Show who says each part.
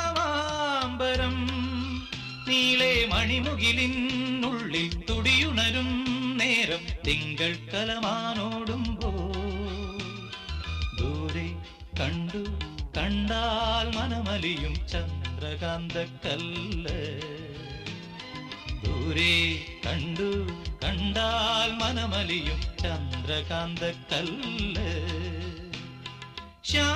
Speaker 1: ശ്യാമാംബരം നീളെ മണിമുകിലിനുള്ളിൽ തുടിയുണരും നേരം തിങ്കൾ കലമാനോടുമ്പോ ദൂരെ കണ്ടു കണ്ടാൽ മനമലിയും ചന്ദ്രകാന്തക്കല്ല് ദൂരെ കണ്ടു കണ്ടാൽ മനമലിയും ചന്ദ്രകാന്തക്കല്ല് ശ്യാ